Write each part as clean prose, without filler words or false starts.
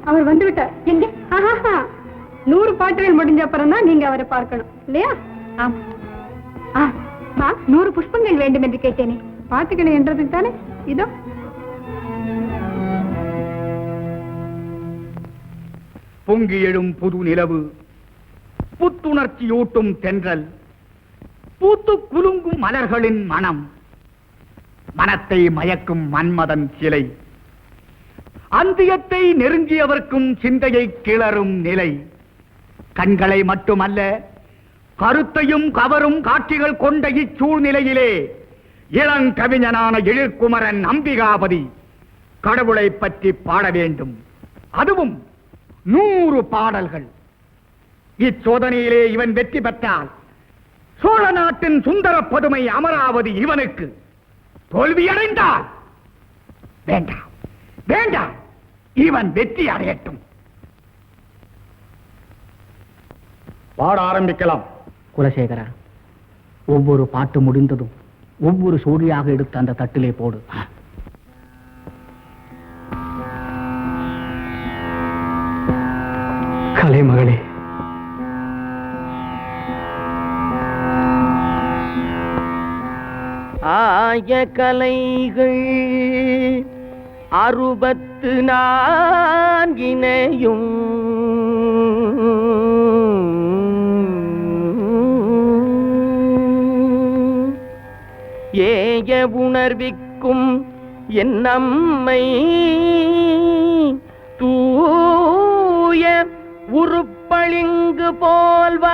அவர் வந்து விட்டார். எங்க? 100 பாட்டுகள் முடிஞ்ச அப்புறம் தான் நீங்க அவரை பார்க்கணும் இல்லையா? ஆமா. 100 புஷ்பங்கள் வேண்டும் என்று கேட்டேனே, பாட்டுகளை என்றதுக்கு தானே. இதோ பொங்கி எழும் புது நிலவு, புத்துணர்ச்சியூட்டும் தென்றல், பூத்து குலுங்கும் மலர்களின் மனம், மனத்தை மயக்கும் மன்மதன் சிலை, அந்தியத்தை நெருங்கியவர்க்கும் சிந்தையை கிளறும் நிலை, கண்களை மட்டுமல்ல கருத்தையும் கவரும் காட்சிகள் கொண்ட இச்சூழ்நிலையிலே இளங்கவிஞனான எழிற்குமரன் அம்பிகாபதி கடவுளை பற்றி பாட வேண்டும். அதுவும் 100 பாடல்கள். இச்சோதனையிலே இவன் வெற்றி பெற்றால் சோழ நாட்டின் சுந்தர பதுமை அமராவதி இவனுக்கு, தோல்வியடைந்தால் வேண்டாம் வேண்டாம், இவன் வெற்றி அடையட்டும். பாட ஆரம்பிக்கலாம். குலசேகரா, ஒவ்வொரு பாட்டு முடிந்ததும் ஒவ்வொரு சோழியாக எடுத்து அந்த தட்டிலே போடு. கலைமகளே, ஆய கலைகள் 64 ஏய உணர்விக்கும் என் நம்மை தூய உருப்பளிங்கு போல்வாள்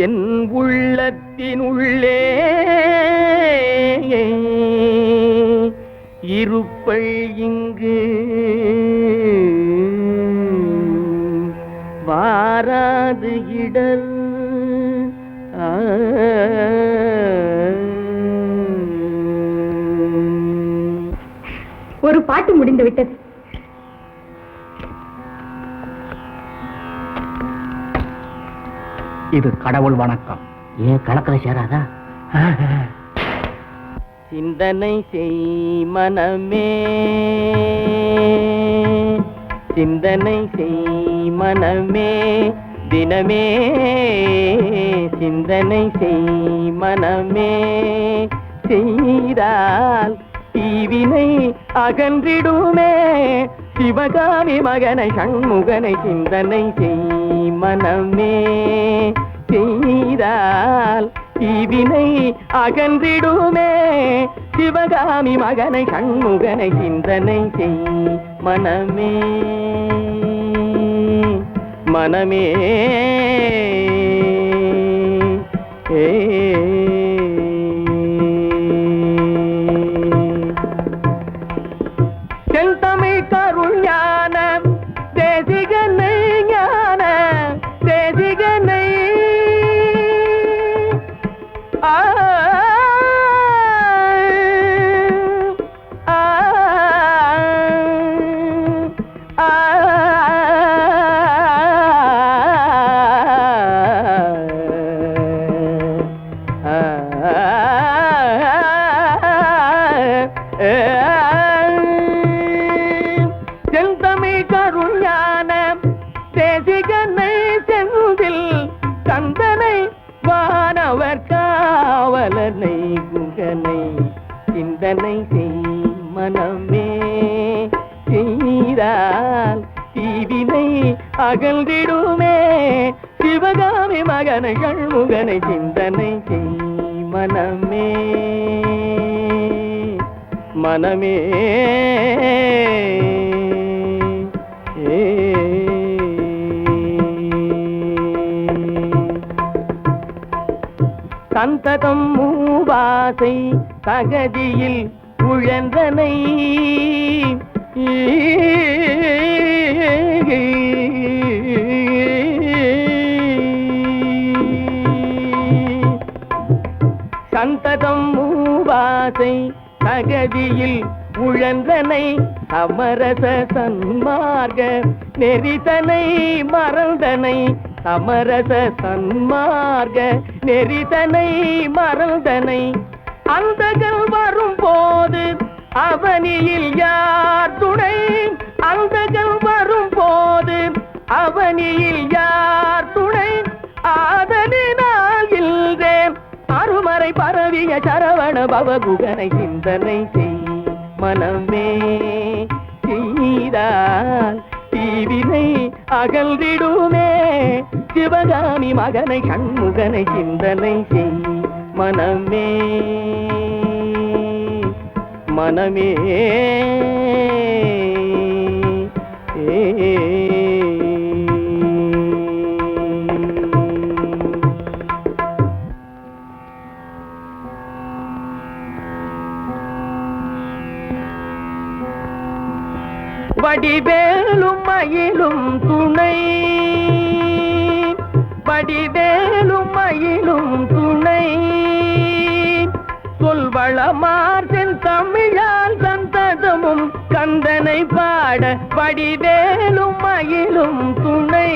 என் உள்ளத்தினுள்ளே இருப்பள் இங்கு வாராது இடர். ஒரு பாட்டு முடிந்து விட்டது. இது கடவுள் வணக்கம். ஏன் கணக்கில் சேராதா? சிந்தனை செய் மனமே, சிந்தனை செய் மனமே, தினமே சிந்தனை செய் மனமே, செய்தால் தீவினை அகன்றிடுமே, சிவகாமி மகனை சண்முகனை சிந்தனை செய் மனமே, செய்தால் தீவினை அகன்றிடுமே, சிவகாமி மகனை சண்முகனை சிந்தனை செய் மனமே, மனமே செந்தமிழ் கருள் ஞான தேசிகனை, ஞான தேசிகனை செந்தமிழ் கருள் ஞான தேசிகனை, செந்தில் கந்தனை வானவர் காவலனை குகனை சிந்தனை செய் மனமே, செய்தால் தீவினை அகன்றிடுமே, சிவகாமி மகனை சண்முகனை சிந்தனை செய் மனமே, மனமே சந்ததம் மூவாசை தகதியில் உழந்தனை, சந்ததம் மூவாசை தகதியில் உழந்தனை, அமரச சன்மார்க நெறிதனை மறந்தனை, அமரச சன்மார்க நெறிதனை மறந்தனை, அந்தகள் வரும் போது அவனியில் யார் சரவண பவகுகனை சிந்தனை செய் மனமே. செய்தால் தீவினை அகன்றிடுமே. சிவகாமி மகனை கண்முகனை சிந்தனை செய் மனமே. மனமே வடிவேலும் மயிலும் துணை. வடிவேலும் மயிலும் துணை. சொல்வளமார் செந்தமிழால் சந்ததமும் கந்தனை பாட. வடிவேலும் மயிலும் துணை.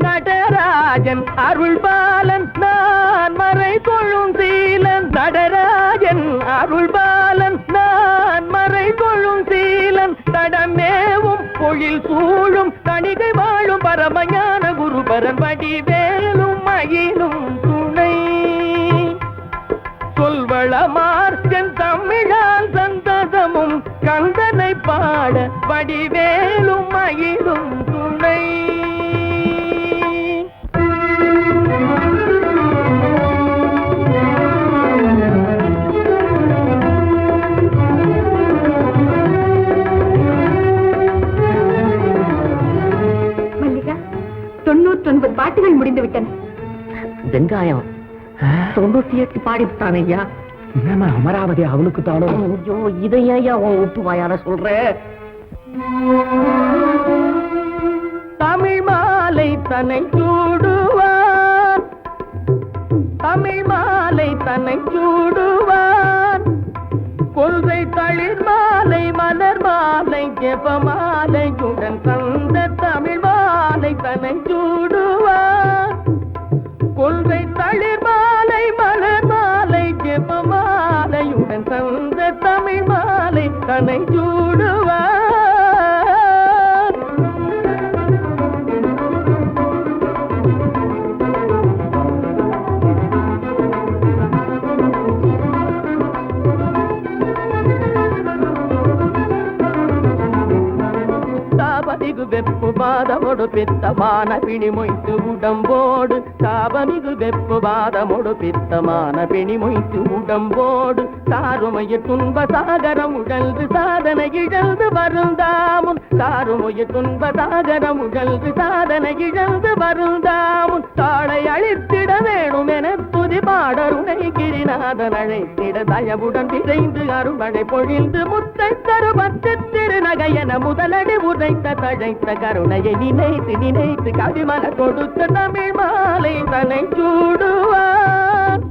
நடராஜன் அருள்பாலன் நான் மறை தொழும் சீலன். நடராஜன் அருள்பாலன் நான் மறை தொழும் சீலன். தடமேவும் பொழில் சூழும் தணிகை வாழும் பரமஞான குருபரன். வடிவேலும் மயிலும் துணை. சொல்வளமார் செந்தமிழால் சந்ததமும் கந்தனை பாட. வடிவேலும் மயிலும் துணை. மல்லிகா, 99 பாட்டுகள் முடிந்து விட்டன. வெங்காயம் 98 பாடிவிட்டான் ஐயா. என்னம்மா அமராவதி அவளுக்கு தானோ? ஐயோ, இதையா அவன் ஒப்பு வாயால சொல்ற? தமிழ் மாலை தன்னை சூடுவான். தமிழ் மாலை தன்னை சூடுவான். கொள்கை தளிர் மாலை மலர் மாலை ஜெப மாலையுடன் தந்த தமிழ் மாலை தன்னை சூடுவான். கொள்கை தளிர் மாலை மலர் மாலை ஜெப மாலையுடன் தந்த தமிழ் மாலை தன்னை சூடுவான். சாபமிகு வெப்பு பாதமொடு பித்தமான பிணி மொய்த்து உடம்போடு. சாபமிகு வெப்பு பாதமொடு பித்தமான பிணி மொய்த்து உடம்போடு. சாருமைய துன்ப சாகரம் உழல்து சாதனை இழந்து வருந்தாமுன். சாருமைய துன்ப சாகரம் உழல்து சாதனை இழந்து வருந்தாமுன். தாளை அழித்திட வேணும் என துதி பாடருணை கிரிநாதன் அழைத்திட. தயவுடன் விரைந்து அருமழை பொழிந்து முத்தை தரு பத்து திருநகையன முதலடி உரைத்த தழைத்த கருணையை நினைத்து நினைத்து கவிமன கொடுத்த தமிழ் மாலை தன்னை சூடுவான்.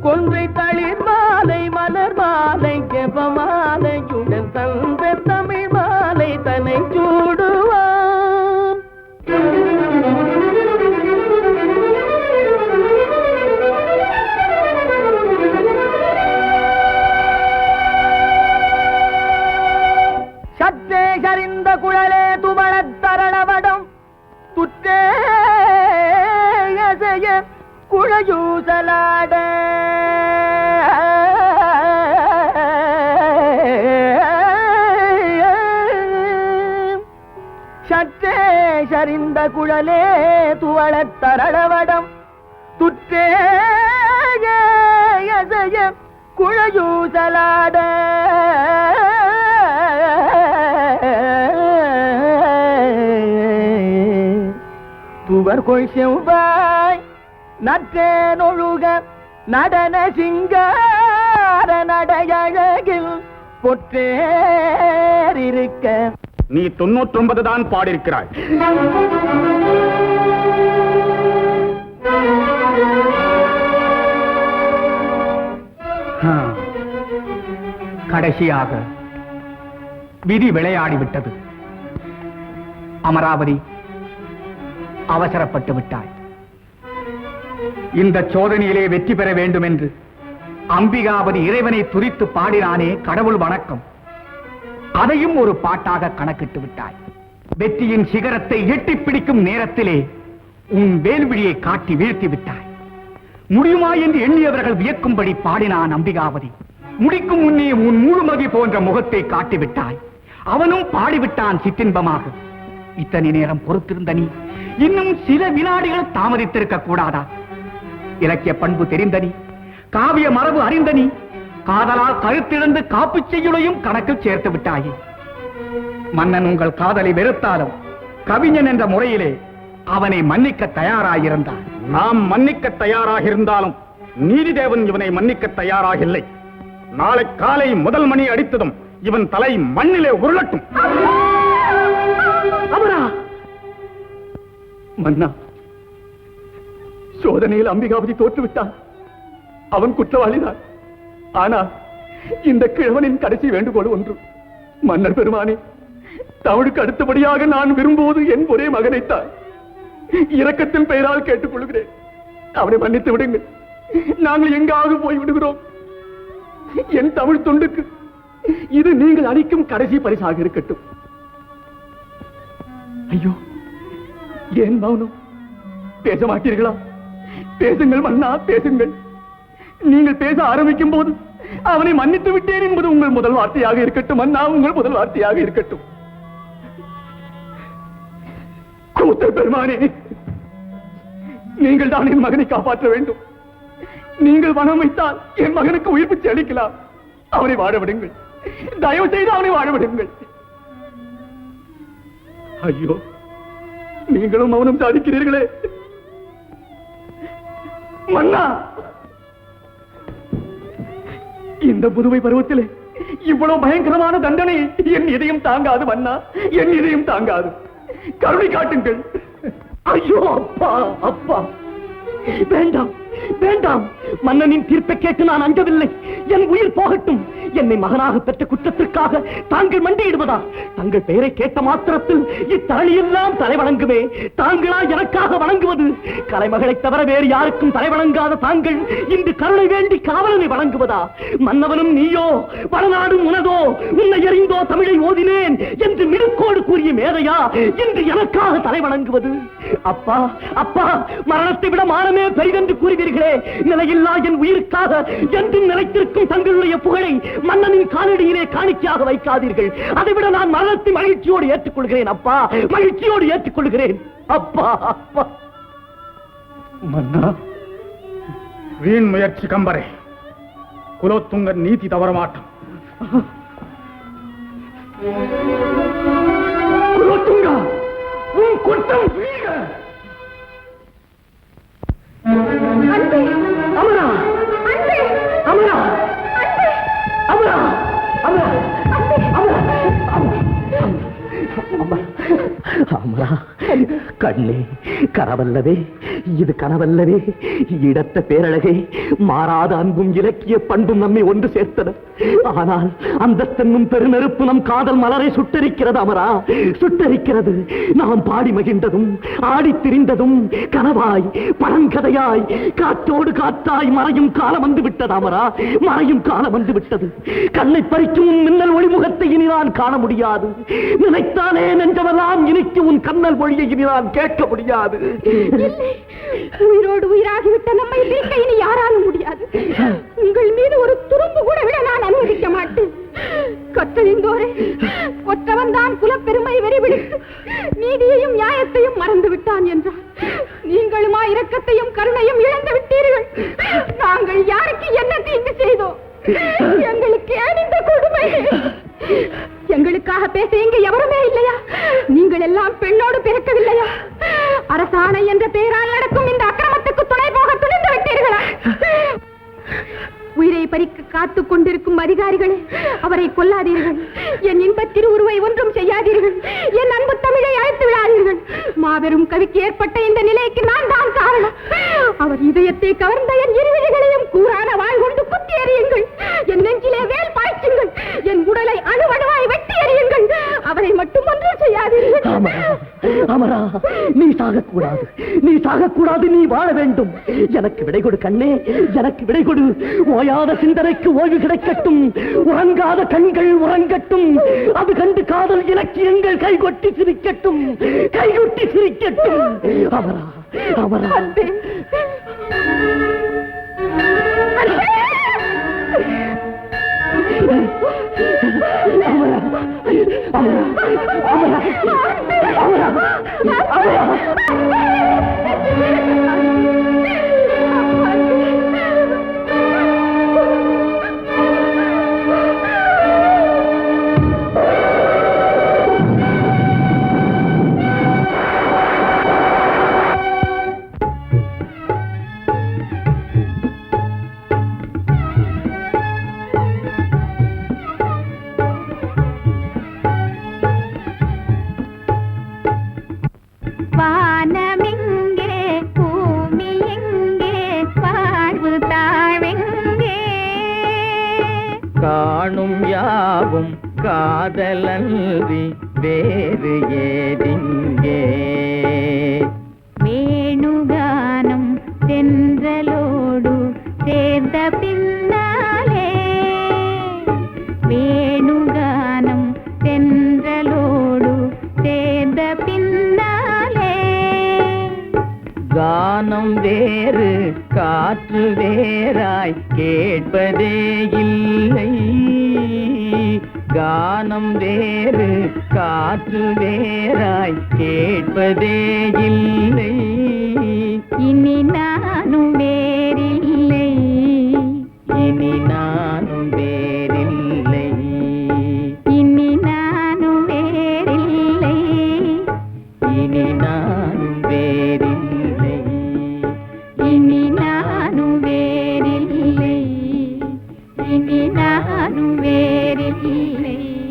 கொன்றை தளிர் மாலை மலர் மாலை ஜெப மாலையுடன் தந்த தமிழ் மாலை தன்னை சூடுவான். சற்றே சரிந்த குழலே துவளத் தரணவடம். துற்றே அசைய குழையூசலாட. சற்றே சரிந்த குழலே துவளத் தரணவடம். துற்றே அசைய குழையூசலாட. துவர் கொள் செவ்வாய் நற்றேனொழுக நடன சிங்கார நடையழகில் பொற்றேறிருக்க. நீ 99 தான் பாடியிருக்கிறாய். கடைசியாக விதி விளையாடிவிட்டது. அமராவதி, அவசரப்பட்டு விட்டாய். இந்த சோதனையிலே வெற்றி பெற வேண்டும் என்று அம்பிகாவதி இறைவனை துதித்து பாடினானே கடவுள் வணக்கம். அதையும் ஒரு பாட்டாக கணக்கிட்டு விட்டாய். வெற்றியின் சிகரத்தை எட்டிப் பிடிக்கும் நேரத்திலே உன் வேல்விழியை காட்டி வீழ்த்தி விட்டாய். முடியுமா என்று எண்ணியவர்கள் வியக்கும்படி பாடினான் அம்பிகாவதி. முடிக்கும் முன்னே உன் முழுமதி போன்ற முகத்தை காட்டிவிட்டாய். அவனும் பாடிவிட்டான் சிற்றின்பமாக. இத்தனை நேரம் பொறுத்திருந்த நீ இன்னும் சில வினாடிகள் தாமதித்திருக்க கூடாதா? இலக்கிய பண்பு தெரிந்த நீ, காவிய மரபு அறிந்த நீ, காதலால் கருத்திழந்து காப்பு செய்யுளையும் கணக்கில் சேர்த்து விட்டாயே. மன்னன் உங்கள் காதலை வெறுத்தாலும் கவிஞன் என்ற முறையிலே அவனை மன்னிக்க தயாராயிருந்தான். நாம் மன்னிக்க தயாராக இருந்தாலும் நீதிதேவன் இவனை மன்னிக்க தயாராக இல்லை. நாளை காலை முதல் மணி அடித்ததும் இவன் தலை மண்ணிலே உருளட்டும். அமரா! மன்னா, சோதனையில் அம்பிகாவதி தோற்றுவிட்டான். அவன் குற்றவாளிதான். ஆனால் இந்த கிழவனின் கடைசி வேண்டுகோள் ஒன்று. மன்னர் பெருமானே, தமிழுக்கு அடுத்தபடியாக நான் விரும்புவது என் ஒரே மகனைத்தான். இரக்கத்தின் பெயரால் கேட்டுக் கொள்கிறேன். அவனை மன்னித்து விடுங்கள். நாங்கள் எங்காவது போய் விடுகிறோம். என் தமிழ் தொண்டுக்கு இது நீங்கள் அளிக்கும் கடைசி பரிசாக இருக்கட்டும். ஐயோ, ஏன் மௌனம்? பேச மாட்டீர்களா? பேசுங்கள் மன்னா, பேசுங்கள். நீங்கள் பேச ஆரம்பிக்கும் போது அவனை மன்னித்து விட்டேன் என்பது உங்கள் முதல் வார்த்தையாக இருக்கட்டும் மன்னா, உங்கள் முதல் வார்த்தையாக இருக்கட்டும். கூத்தர் பெருமானே, நீங்கள் தான் என் மகனை காப்பாற்ற வேண்டும். நீங்கள் மனம் வைத்தால் என் மகனுக்கு உயிர் பிச்சை அளிக்கலாம். அவனை வாழ விடுங்கள். தயவு செய்து அவனை வாழ விடுங்கள். ஐயோ, நீங்களும் மௌனம் சாதிக்கிறீர்களே மன்னா. இந்த புதுவை பருவத்திலே இவ்வளவு பயங்கரமான தண்டனை என் இதயம் தாங்காது மன்னா, என் இதயம் தாங்காது. கருணை காட்டுங்கள். ஐயோ அப்பா, அப்பா, வேண்டாம் வேண்டாம். மன்னனின் தீர்ப்பை கேட்டு நான் அஞ்சவில்லை. என் உயிர் போகட்டும். என்னை மகனாக பெற்ற குற்றத்திற்காக தாங்கள் மண்டியிடுவதா? தங்கள் பெயரை கேட்ட மாத்திரத்தில் இத்தரணியெல்லாம் தலை வணங்குமே. தாங்களா எனக்காக வணங்குவது? கலைமகளை தவிர வேறு யாருக்கும் தலை வணங்காத தாங்கள் இன்று கருணை வேண்டி காவலனை வணங்குவதா? மன்னவனும் நீயோ, வடநாடும் உனதோ, உன்னை எறிந்தோ தமிழை ஓதினேன் என்று மிடுக்கோடு கூறிய மேதையா இன்று எனக்காக தலை வணங்குவது? அப்பா, அப்பா, மரணத்தை விட மானமே பெரிதென்று கூறுவீர்களே. நிலையில்லா என் உயிருக்காக என்றும் நிலைத்திருக்கும் தங்களுடைய புகழை மன்னனின் காலடியிலே காணிக்கையாக வைக்காதீர்கள். அதைவிட நான் மரணத்தை மகிழ்ச்சியோடு ஏற்றுக்கொள்கிறேன் அப்பா, மகிழ்ச்சியோடு ஏற்றுக்கொள்கிறேன் அப்பா, அப்பா. மன்னா, வீண் முயற்சி கம்பரே. குலோத்துங்கன் நீதி தவறமாட்டான். குலோத்துங்கா, உன் குற்றம் வீழ. அமரா, அமரா, அமரா, அமரா, அமரா, கண்ணே, கனவல்லவே இது, கனவல்லவே. இடத்த பேரழகே, மாறாத அன்பும் இலக்கிய பண்பும் நம்மை ஒன்று சேர்த்தன. ஆனால் அந்தஸ்தென்னும் பெருநெருப்பு நம் காதல் மலரை சுட்டரிக்கிறது அமரா, சுட்டரிக்கிறது. நாம் பாடி மகிழ்ந்ததும் ஆடி திரிந்ததும் கனவாய் பழங்கதையாய் காற்றோடு காற்றாய் மறையும் காலம் வந்து விட்டது அமரா, மறையும் காலம் வந்து விட்டது. கண்ணை பறிக்கும் மின்னல் ஒளிமுகத்தை இனி நான் காண முடியாது. நினைத்தானே நெஞ்சவெல்லாம் இனிக்கு உன் கண்ணல் மொழியை இனி நான் கேட்க முடியாது. உயிரோடு உயிராகிவிட்ட நம்மை நீக்க இனி யாராலும் முடியாது. உங்கள் மீது ஒரு துரும்பு கூட விட நான் அனுமதிக்க மாட்டேன். கற்றறிந்தோரே, கொற்றவன் தான் குலப்பெருமை வெறிபிடித்து நீதியையும் நியாயத்தையும் மறந்து விட்டான் என்றார். நீங்களுமா இரக்கத்தையும் கருணையும் இழந்து விட்டீர்கள். நாங்கள் யாருக்கு என்ன தீங்கு செய்தோம்? எங்களுக்கு ஏன் இந்த கொடுமை? எங்களுக்காக பேச இங்கு எவருமே இல்லையா? நீங்கள் எல்லாம் பெண்ணோடு பிறக்கவில்லையா? அரசாணை என்ற பெயரால் நடக்கும் இந்த அக்கிரமத்துக்கு துணை போக துணிந்து விட்டீர்களா? உயிரை பறிக்க காத்துக் கொண்டிருக்கும் அதிகாரிகளே, அவரை கொல்லாதீர்கள். என் இன்பத் திருவுருவை ஒன்றும் செய்யாதீர்கள். என் அன்பு தமிழை அழைத்து விடாதீர்கள். மாபெரும் கவிக்கு ஏற்பட்ட இந்த நிலைக்கு நான் தான் காரணம். அவர் இதயத்தை கவர்ந்த என் இருவிழிகளையும் கூறான வாழ் கொண்டு குத்தி எறியுங்கள். என் நெஞ்சிலே வேல் பாய்ச்சுங்கள். என் உடலை அணுவணுவாய் வெட்டி எறியுங்கள். அவரை மட்டும் ஒன்றும் செய்யாதீர்கள். அமரா, நீ சாகக்கூடாது, நீ சாகக்கூடாது, நீ வாழ வேண்டும். எனக்கு விடை கொடு கண்ணே, எனக்கு விடை கொடு. ஓயாத சிந்தனைக்கு ஓய்வு கிடைக்கட்டும், உறங்காத கண்கள் உறங்கட்டும். அது கண்டு காதல் இலக்கியங்கள் கைகொட்டி சிரிக்கட்டும், கைகொட்டி சிரிக்கட்டும். அவரா அவரா காணும் யாவும் காதலன்றி வேறு ஏதிங்கே. வேணுகானம் தென்றலோடு சேர்ந்த பின்னாலே, வேணுகானம் தென்றலோடு சேர்ந்த பின்னாலே, கானம் வேறு காற்று வேறாய் கேட்பதே இல்லை. கானம் வேறு காற்று வேறாய் கேட்பதே இல்லை. இனி நானும் வேறில்லை, இனி நானும் வேறில்லை. இனி நானும் வேறில்லை, இனி நானும் வேறில்லை. இனி நானும் வேறில்லை, இனி நானும் வேறில்லை.